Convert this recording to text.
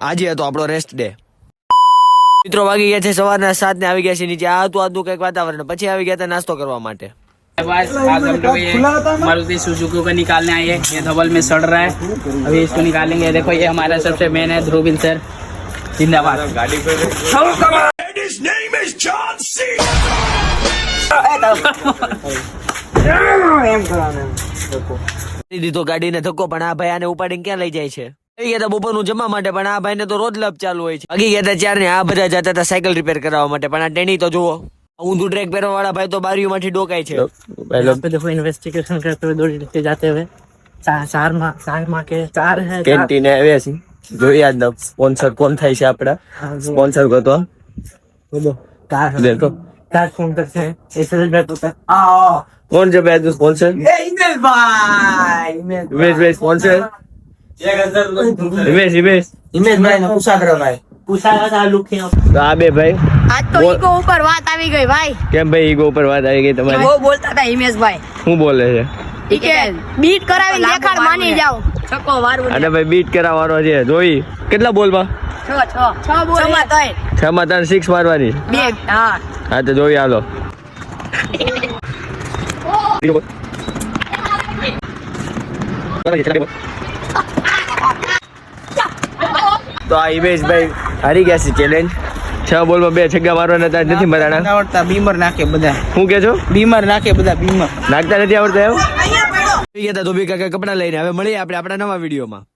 આજે હતો આપણો રેસ્ટ ડે. મિત્રો વાગી ગયા છે સવારના 7 ને આવી ગયા છે નીચે. આ હતું આજનું કંઈક વાતાવરણ. પછી આવી ગયા હતા નાસ્તો કરવા માટે. बस आज हम लोग ये मारुति सुजुकी को निकालने आए हैं. ये धवल में सड़ रहा है, अभी इसको निकालेंगे. देखो ये हमारा सबसे मेन है ध्रुविन सर, जिंदाबाद. गाड़ी पे દીધો ગાડીને ધક્કો, પણ આ ભાઈ આને ઉપાડીને ક્યાં લઈ જાય છે? આવી ગયા હતા બપોરનું જમવા માટે, પણ આ ભાઈને તો રોજ લપ ચાલુ હોય છે. વાગી ગયા હતા 4 ને આ બધા જતા હતા સાયકલ રિપેર કરાવવા માટે, પણ આ ટેણી તો જુઓ, ઊંધું ટ્રેક પહેરવા વાળા ભાઈ તો બારીઓમાંથી ડોકાય છે. यहाँ पे देखो इन्वेस्टिगेशन करते हुए दौड़ी लेके जाते हुए चार माँ के चार है. કેન્ટીને આવ્યા છે. જોઈએ આજનો સ્પોન્સર કોણ થાય છે આપડા. સ્પોન્સર ગોતો बोलो कार દેખો कार फोन करते हैं ऐसे बैठ होता है. કોણ છે ભાઈ સ્પોન્સર? इमेज भाई ઇમેશ સ્પોન્સર. ઇમેશ इमेज भाई ने पूछा करो भाई, पूछा था लुक है. તો આ બે ભાઈ આજ તો ઈગો ઉપર વાત આવી ગઈ ભાઈ. કેમ ભાઈ ઈગો ઉપર વાત આવી ગઈ તમારી? બહુ બોલતા હતા હિમેશભાઈ. શું બોલે છે? ઈ કે બીટ કરાવી દેખાડ માની જાવ. છક્કો વારવો. અને ભાઈ બીટ કરાવવાનો છે. જોઈ કેટલા બોલવા? 6 બોલ. 6 માં 3. 6 માં 3 6 મારવાની. 2. હા. હા તો જોઈ હાલો. તો આ હિમેશભાઈ હારી ગયા છે ચેલેન્જ. 6 બોલમાં 2 છગ્ગા મારવાના હતા, નથી મરાણા. આવડતા બીમર નાખે બધા. શું કે છો? બીમર નાખે બધા બીમર. નાખતા નથી આવડતા એમ? ગયા હતા ધોબી કાકા કપડા લઈને. હવે મળીએ આપણે આપણા નવા વિડીયોમાં.